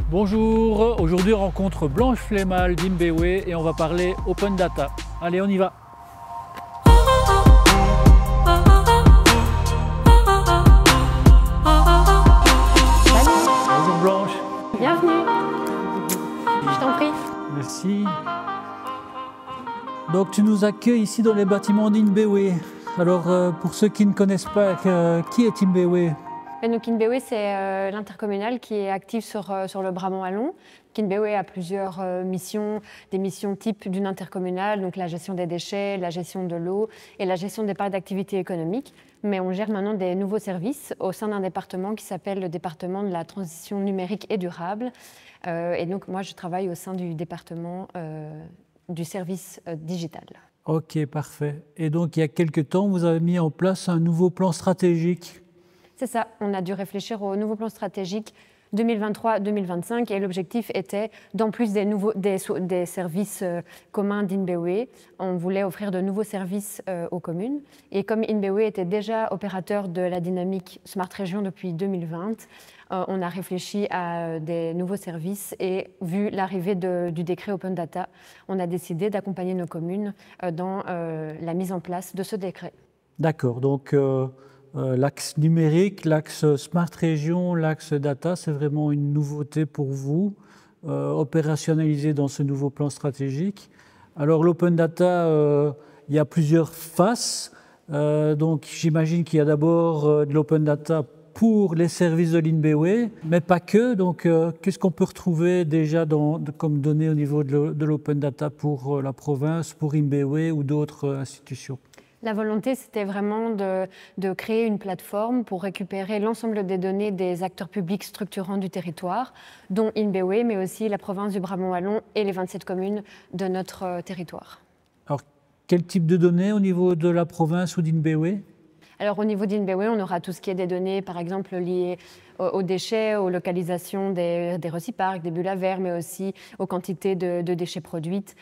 Bonjour, aujourd'hui on rencontre Blanche Flémal d'Inbewe et on va parler Open Data. Allez, on y va. Bonjour Blanche. Bienvenue. Je t'en prie. Merci. Donc tu nous accueilles ici dans les bâtiments d'Inbewe. Alors pour ceux qui ne connaissent pas, qui est Inbewe? Donc Inbewe, c'est l'intercommunal qui est actif sur le Brabant-Wallon. Inbewe a plusieurs missions, des missions type d'une intercommunale, donc la gestion des déchets, la gestion de l'eau et la gestion des parcs d'activité économique. Mais on gère maintenant des nouveaux services au sein d'un département qui s'appelle le département de la transition numérique et durable. Et donc moi, je travaille au sein du département du service digital. Ok, parfait. Et donc il y a quelques temps, vous avez mis en place un nouveau plan stratégique. C'est ça, on a dû réfléchir au nouveau plan stratégique 2023-2025 et l'objectif était, d'en plus des services communs d'Inbewe, on voulait offrir de nouveaux services aux communes. Et comme Inbewe était déjà opérateur de la dynamique Smart Région depuis 2020, on a réfléchi à des nouveaux services et vu l'arrivée du décret Open Data, on a décidé d'accompagner nos communes dans la mise en place de ce décret. D'accord, donc l'axe numérique, l'axe Smart Région, l'axe Data, c'est vraiment une nouveauté pour vous, opérationnalisée dans ce nouveau plan stratégique. Alors l'Open Data, il y a plusieurs faces. Donc j'imagine qu'il y a d'abord de l'Open Data pour les services de l'Inbewe, mais pas que. Donc qu'est-ce qu'on peut retrouver déjà comme données au niveau de l'Open Data pour la province, pour Inbewe ou d'autres institutions? La volonté, c'était vraiment de créer une plateforme pour récupérer l'ensemble des données des acteurs publics structurants du territoire, dont Inbewe, mais aussi la province du Brabant-Wallon et les 27 communes de notre territoire. Alors, quel type de données au niveau de la province ou d'Inbewe? Alors, au niveau d'Inbewe, on aura tout ce qui est des données, par exemple, liées aux déchets, aux localisations des reciparcs, des bulles à verre, mais aussi aux quantités de déchets produites.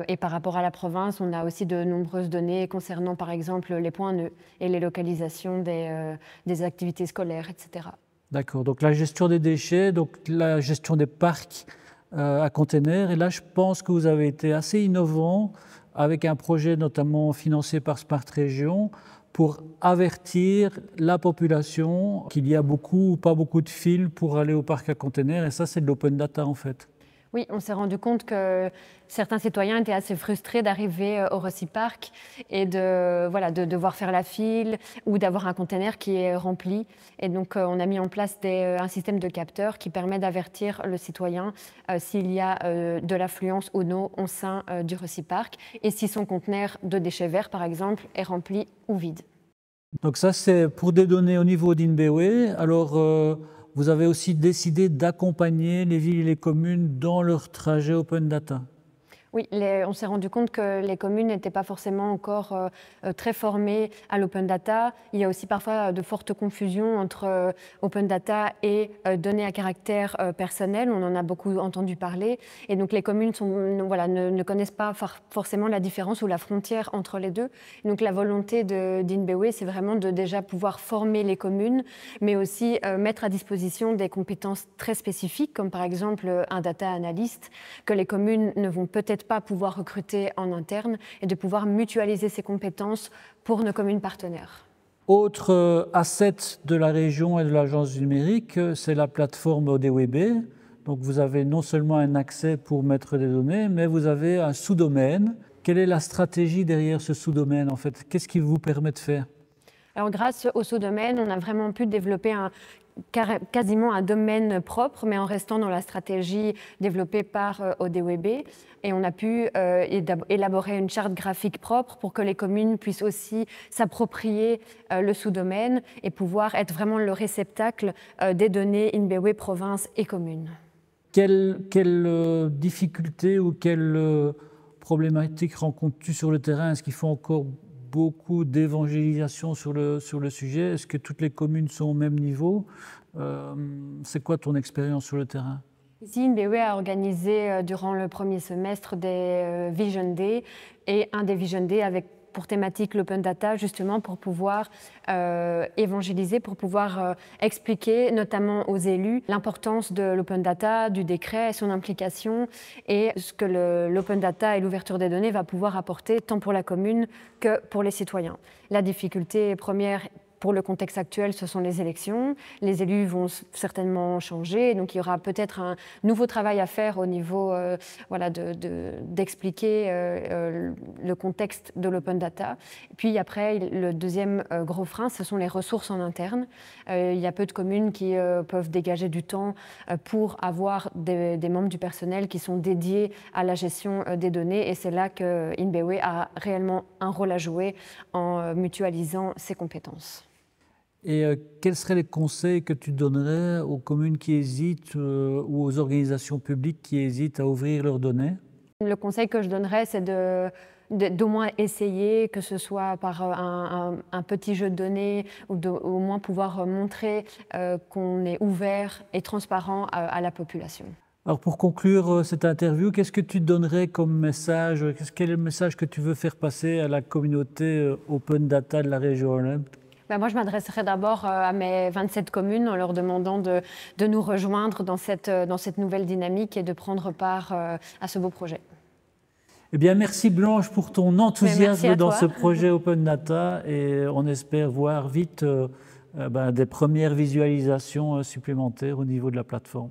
Et par rapport à la province, on a aussi de nombreuses données concernant, par exemple, les points nœuds et les localisations des activités scolaires, etc. D'accord, donc la gestion des déchets, donc la gestion des parcs à containers. Et là, je pense que vous avez été assez innovant avec un projet notamment financé par Smart Région pour avertir la population qu'il y a beaucoup ou pas beaucoup de fils pour aller au parc à containers. Et ça, c'est de l'open data en fait. Oui, on s'est rendu compte que certains citoyens étaient assez frustrés d'arriver au Reciparc et de devoir faire la file ou d'avoir un conteneur qui est rempli. Et donc, on a mis en place un système de capteurs qui permet d'avertir le citoyen s'il y a de l'affluence ou non au sein du Reciparc et si son conteneur de déchets verts, par exemple, est rempli ou vide. Donc ça, c'est pour des données au niveau d'Inbewe. Alors, vous avez aussi décidé d'accompagner les villes et les communes dans leur trajet Open Data. Oui, on s'est rendu compte que les communes n'étaient pas forcément encore très formées à l'open data. Il y a aussi parfois de fortes confusions entre open data et données à caractère personnel. On en a beaucoup entendu parler. Et donc les communes ne connaissent pas forcément la différence ou la frontière entre les deux. Et donc la volonté d'Inbewe, c'est vraiment de déjà pouvoir former les communes, mais aussi mettre à disposition des compétences très spécifiques, comme par exemple un data analyst, que les communes ne vont peut-être pas pouvoir recruter en interne et de pouvoir mutualiser ces compétences pour nos communes partenaires. Autre asset de la région et de l'agence du numérique, c'est la plateforme ODWB. Donc vous avez non seulement un accès pour mettre des données, mais vous avez un sous-domaine. Quelle est la stratégie derrière ce sous-domaine en fait? Qu'est-ce qui vous permet de faire? Alors grâce au sous-domaine, on a vraiment pu développer quasiment un domaine propre, mais en restant dans la stratégie développée par ODWB. Et on a pu élaborer une charte graphique propre pour que les communes puissent aussi s'approprier le sous-domaine et pouvoir être vraiment le réceptacle des données Inbewe province et communes. Quelle difficulté ou quelle problématique rencontres-tu sur le terrain? Est-ce qu'il faut encore beaucoup d'évangélisation sur le sujet? Est-ce que toutes les communes sont au même niveau? C'est quoi ton expérience sur le terrain? Ici, Inbewe a organisé durant le premier semestre des Vision Day et un des Vision Day avec pour thématique l'open data, justement pour pouvoir évangéliser, pour pouvoir expliquer notamment aux élus l'importance de l'open data, du décret, son implication et ce que l'open data et l'ouverture des données va pouvoir apporter tant pour la commune que pour les citoyens. La difficulté première pour le contexte actuel, ce sont les élections. Les élus vont certainement changer, donc il y aura peut-être un nouveau travail à faire au niveau voilà, d'expliquer le contexte de l'open data. Puis après, le deuxième gros frein, ce sont les ressources en interne. Il y a peu de communes qui peuvent dégager du temps pour avoir des membres du personnel qui sont dédiés à la gestion des données, et c'est là que InBeWe a réellement un rôle à jouer en mutualisant ses compétences. Et quels seraient les conseils que tu donnerais aux communes qui hésitent ou aux organisations publiques qui hésitent à ouvrir leurs données? Le conseil que je donnerais, c'est d'au moins essayer, que ce soit par un petit jeu de données, ou au moins pouvoir montrer qu'on est ouvert et transparent à la population. Alors pour conclure cette interview, qu'est-ce que tu donnerais comme message? Quel est le message que tu veux faire passer à la communauté Open Data de la région Rhône-Alpes? Ben moi, je m'adresserai d'abord à mes 27 communes en leur demandant de nous rejoindre dans cette nouvelle dynamique et de prendre part à ce beau projet. Eh bien, merci Blanche pour ton enthousiasme dans ce projet Open Data, et on espère voir vite des premières visualisations supplémentaires au niveau de la plateforme.